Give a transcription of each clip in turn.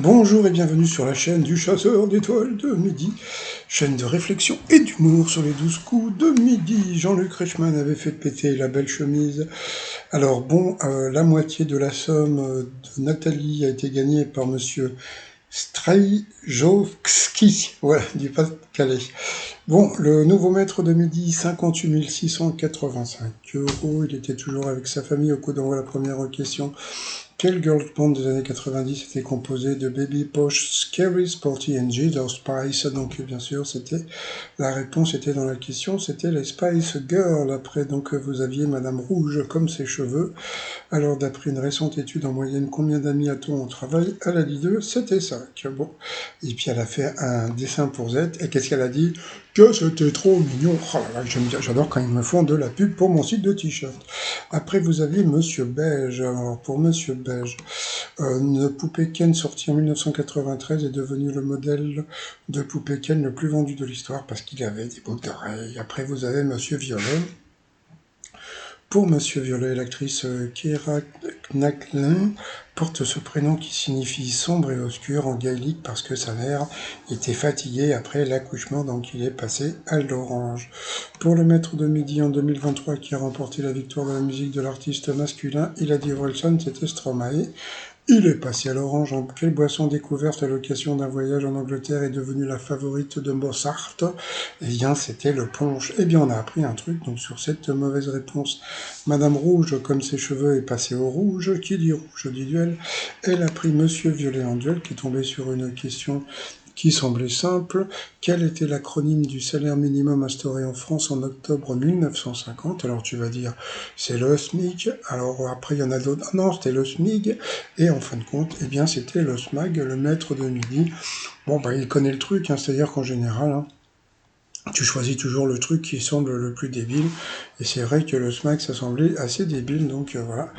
Bonjour et bienvenue sur la chaîne du chasseur d'étoiles de midi, chaîne de réflexion et d'humour sur les 12 coups de midi. Jean-Luc Reichmann avait fait péter la belle chemise. Alors bon, la moitié de la somme de Nathalie a été gagnée par monsieur Strejowski, voilà, du Pas-de-Calais. Bon, le nouveau maître de midi, 58 685 €. Il était toujours avec sa famille au coup d'envoi la première question. Quel girl band des années 90 était composé de Baby Posh, Scary, Sporty and Ginger Spice? Donc bien sûr, la réponse était dans la question, c'était les Spice Girls. Après, donc vous aviez Madame Rouge comme ses cheveux. Alors d'après une récente étude, en moyenne, combien d'amis a-t-on au travail? Elle a dit 2, c'était 5. Bon, et puis elle a fait un dessin pour Z. Et qu'est-ce qu'elle a dit? Que c'était trop mignon. Oh là là, j'adore quand ils me font de la pub pour mon site de t-shirt. Après, vous aviez Monsieur Beige. Alors, pour Monsieur Beige, une poupée Ken sortie en 1993 est devenue le modèle de poupée Ken le plus vendu de l'histoire parce qu'il avait des boucles d'oreilles. Après, vous avez Monsieur Violet. Pour Monsieur Violet, l'actrice Keira Knightley porte ce prénom qui signifie sombre et obscur en gaélique parce que sa mère était fatiguée après l'accouchement, donc il est passé à l'orange. Pour le maître de midi en 2023 qui a remporté la victoire de la musique de l'artiste masculin, il a dit Wilson, c'était Stromae. Il est passé à l'orange. En quelle boisson découverte à l'occasion d'un voyage en Angleterre est devenue la favorite de Mozart? Eh bien, c'était le punch. Eh bien, on a appris un truc, donc sur cette mauvaise réponse. Madame Rouge, comme ses cheveux, est passée au rouge. Qui dit rouge dit duel. Elle a pris Monsieur Violet en duel, qui est tombé sur une question qui semblait simple. Quel était l'acronyme du salaire minimum instauré en France en octobre 1950? Alors tu vas dire, c'est le SMIC. Alors après, il y en a d'autres. Non, c'était le SMIG. Et en fin de compte, eh bien, c'était le SMAG, le maître de midi. Bon, bah, il connaît le truc, hein, c'est-à-dire qu'en général, hein, tu choisis toujours le truc qui semble le plus débile. Et c'est vrai que le SMAC, ça semblait assez débile, donc voilà.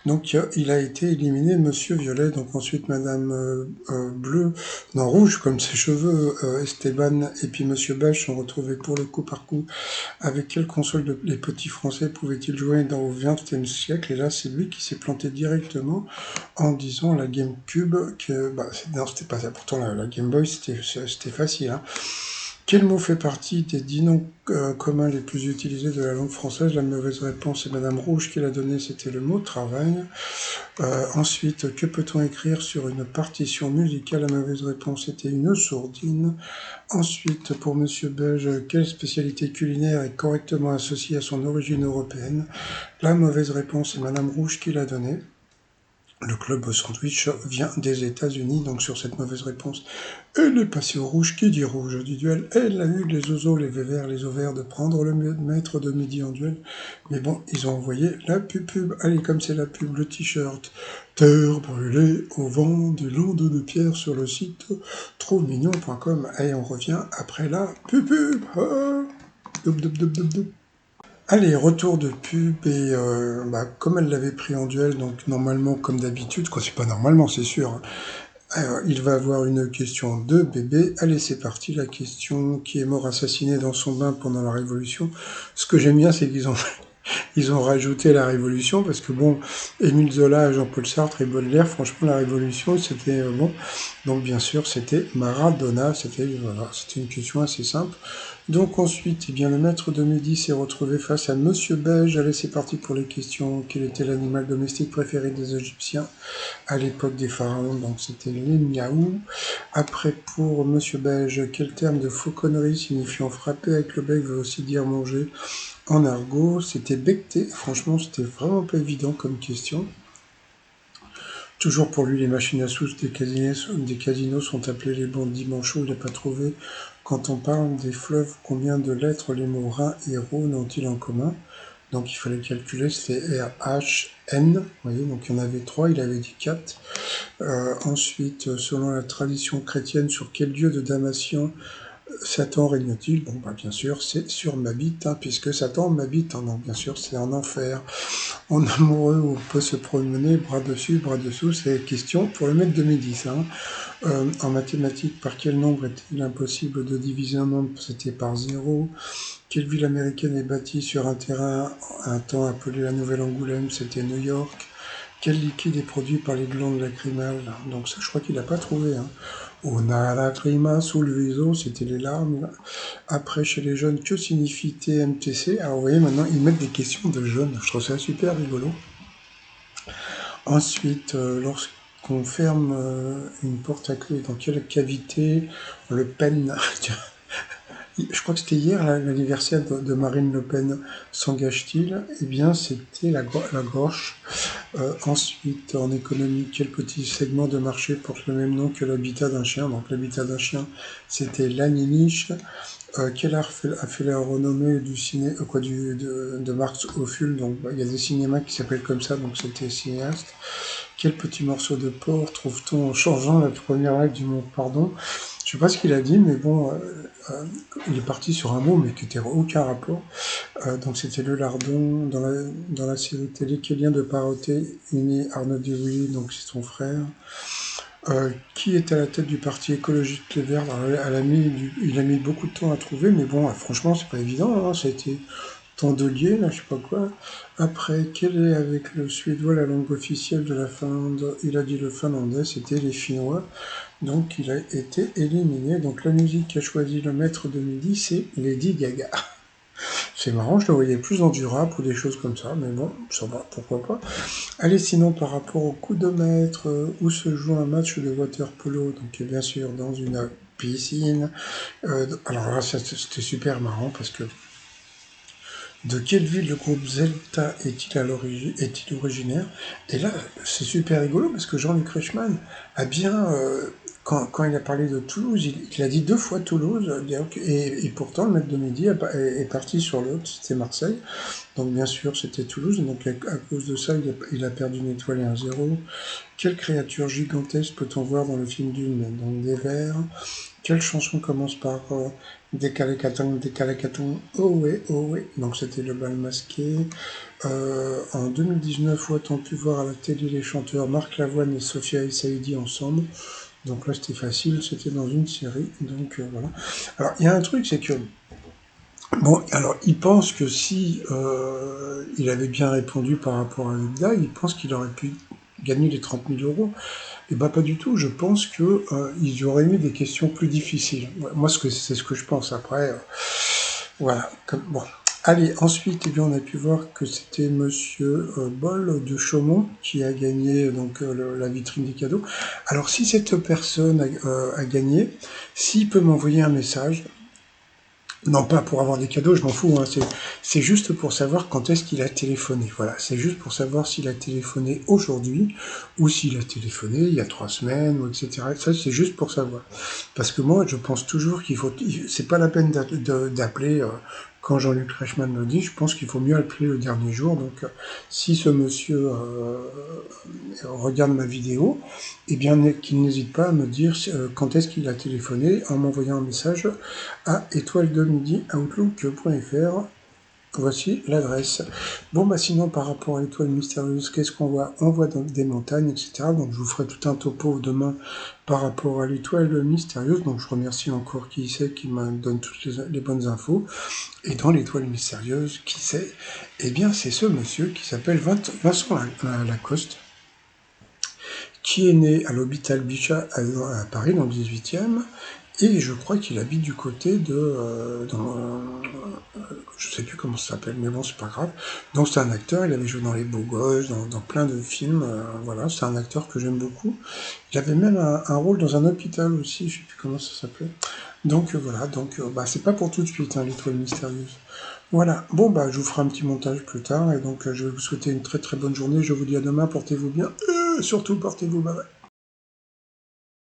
Donc il a été éliminé, Monsieur Violet. Donc ensuite, Madame Bleu, non, rouge, comme ses cheveux, Esteban et puis Monsieur Beige sont retrouvés pour le coup par coup. Avec quelle console les petits Français pouvaient-ils jouer au XXe siècle? Et là, c'est lui qui s'est planté directement en disant la GameCube, que, bah, non, c'était pas ça. Pourtant, la Game Boy, c'était facile, hein. Quel mot fait partie des 10 noms communs les plus utilisés de la langue française? La mauvaise réponse est Madame Rouge qui l'a donné, c'était le mot travail. Ensuite, que peut-on écrire sur une partition musicale? La mauvaise réponse était une sourdine. Ensuite, pour Monsieur Beige, quelle spécialité culinaire est correctement associée à son origine européenne? La mauvaise réponse est Madame Rouge qui l'a donnée. Le club sandwich vient des États-Unis, donc sur cette mauvaise réponse, elle est passée au rouge. Qui dit rouge du duel? Elle a eu les oiseaux, les vévères, les ovaires de prendre le maître de midi en duel. Mais bon, ils ont envoyé la pub. Allez, comme c'est la pub, le t-shirt. Terre brûlée au vent des landes de pierre sur le site trouvemignon.com. Et on revient après la pub. Ah, doup, doup, doup, doup, doup. Allez, retour de pub et comme elle l'avait pris en duel, donc normalement comme d'habitude, quoi, c'est pas normalement, c'est sûr, hein. Alors, il va avoir une question de bébé. Allez, c'est parti, la question qui est mort assassiné dans son bain pendant la Révolution. Ce que j'aime bien, c'est ils ont rajouté la Révolution, parce que bon, Émile Zola, Jean-Paul Sartre et Baudelaire, franchement, la Révolution, c'était bon. Donc bien sûr, c'était Maradona, voilà, c'était une question assez simple. Donc ensuite, eh bien, le maître de midi s'est retrouvé face à Monsieur Beige. Allez, c'est parti pour les questions. Quel était l'animal domestique préféré des Égyptiens à l'époque des pharaons? Donc c'était les miaou. Après, pour Monsieur Beige, quel terme de fauconnerie signifiant frapper avec le bec veut aussi dire manger en argot? C'était becté. Franchement, c'était vraiment pas évident comme question. Toujours pour lui, les machines à sous des casinos sont appelées les bandits manchots. Il n'a pas trouvé. Quand on parle des fleuves, combien de lettres les mots Rhin et Rhône ont-ils en commun? Donc il fallait calculer, c'était R-H-N. Vous voyez, donc il y en avait 3, il avait dit 4. Ensuite, selon la tradition chrétienne, sur quel dieu de Damation Satan règne-t-il? Bon, bah, bien sûr, c'est sur ma bite, hein, puisque Satan m'habite. Hein, donc, bien sûr, c'est en enfer. En amoureux, on peut se promener bras dessus, bras dessous. C'est question pour le maître de midi, ça. Hein. En mathématiques, par quel nombre est-il impossible de diviser un nombre? C'était par 0. Quelle ville américaine est bâtie sur un terrain un temps appelé la Nouvelle-Angoulême? C'était New York. Quel liquide est produit par les glandes lacrymales? Donc ça, je crois qu'il n'a pas trouvé. Hein. On a la lacrima sous le viso, c'était les larmes. Là. Après, chez les jeunes, que signifie TMTC? Alors vous voyez, maintenant, ils mettent des questions de jeunes. Je trouve ça super rigolo. Ensuite, lorsqu'on ferme une porte à clé, dans quelle cavité le pen, je crois que c'était hier l'anniversaire de Marine Le Pen, s'engage-t-il? Eh bien, c'était la gorge. Ensuite, en économie, quel petit segment de marché porte le même nom que l'habitat d'un chien? Donc l'habitat d'un chien, c'était l'aniniche. Quel art a fait la renommée du ciné, de Marx Ophüls? Donc il y a des cinémas qui s'appellent comme ça, donc c'était cinéaste. Quel petit morceau de porc trouve-t-on en changeant la première lettre du mot pardon? Je sais pas ce qu'il a dit, mais bon, il est parti sur un mot, mais qui n'était aucun rapport. Donc c'était le lardon dans la série télé Quélien de Paroté, né Arnaud Durouilly, donc c'est son frère. Qui est à la tête du parti écologiste Les Verts? Il a mis beaucoup de temps à trouver, mais bon, franchement, c'est pas évident. Hein, ça a été Tandelier, là, je sais pas quoi. Après, quelle est avec le suédois la langue officielle de la Finlande? Il a dit le finlandais, c'était les Finnois. Donc il a été éliminé. Donc la musique qu'a choisi le maître de midi, c'est Lady Gaga. C'est marrant, je le voyais plus dans du rap ou des choses comme ça, mais bon, ça va, pourquoi pas. Allez, sinon, par rapport au coudomètre, où se joue un match de water polo, donc bien sûr dans une piscine. Alors là, c'était super marrant parce que de quelle ville le groupe Zelta est-il originaire? Et là, c'est super rigolo parce que Jean-Luc Reichmann a bien, quand il a parlé de Toulouse, il a dit 2 fois Toulouse, et pourtant le maître de midi est parti sur l'autre, c'était Marseille. Donc bien sûr, c'était Toulouse, donc à cause de ça, il a perdu une étoile et un zéro. Quelle créature gigantesque peut-on voir dans le film Dune? Donc des vers. Quelle chanson commence par Décalé-Caton, oh ouais, donc c'était le bal masqué. En 2019, où a-t-on pu voir à la télé les chanteurs Marc Lavoine et Sophia El Saïdi ensemble? Donc là c'était facile, c'était dans une série, donc voilà. Alors il y a un truc, c'est que bon, alors il pense que si il avait bien répondu par rapport à Leda, il pense qu'il aurait pu gagner les 30 000 euros. Eh ben pas du tout. Je pense que ils auraient mis des questions plus difficiles. Moi, c'est ce que je pense. Après, voilà. Bon. Allez, ensuite, eh bien, on a pu voir que c'était Monsieur Boll de Chaumont qui a gagné donc la vitrine des cadeaux. Alors, si cette personne a gagné, s'il peut m'envoyer un message. Non, pas pour avoir des cadeaux, je m'en fous. Hein. C'est juste pour savoir quand est-ce qu'il a téléphoné. Voilà, c'est juste pour savoir s'il a téléphoné aujourd'hui ou s'il a téléphoné il y a 3 semaines, ou etc. Ça, c'est juste pour savoir. Parce que moi, je pense toujours qu'il faut... C'est pas la peine d'appeler... quand Jean-Luc Reichmann me dit, je pense qu'il faut mieux appeler le dernier jour. Donc, si ce monsieur regarde ma vidéo, eh bien qu'il n'hésite pas à me dire quand est-ce qu'il a téléphoné en m'envoyant un message à étoile2midi@outlook.fr. Voici l'adresse. Bon, bah sinon, par rapport à l'étoile mystérieuse, qu'est-ce qu'on voit? On voit donc des montagnes, etc. Donc je vous ferai tout un topo demain par rapport à l'étoile mystérieuse. Donc je remercie encore qui c'est qui me donne toutes les bonnes infos. Et dans l'étoile mystérieuse, qui c'est? Eh bien, c'est ce monsieur qui s'appelle Vincent Lacoste, qui est né à l'hôpital Bichat à Paris, dans le 18e, et je crois qu'il habite du côté de... je sais plus comment ça s'appelle, mais bon, c'est pas grave. Donc c'est un acteur, il avait joué dans Les Beaux Gosses, dans plein de films, voilà, c'est un acteur que j'aime beaucoup. Il avait même un rôle dans un hôpital aussi, je sais plus comment ça s'appelait. Donc voilà, donc bah, c'est pas pour tout de suite, hein, l'étoile mystérieuse. Voilà, bon bah je vous ferai un petit montage plus tard, et donc je vais vous souhaiter une très très bonne journée, je vous dis à demain, portez-vous bien, surtout portez-vous, bye bye.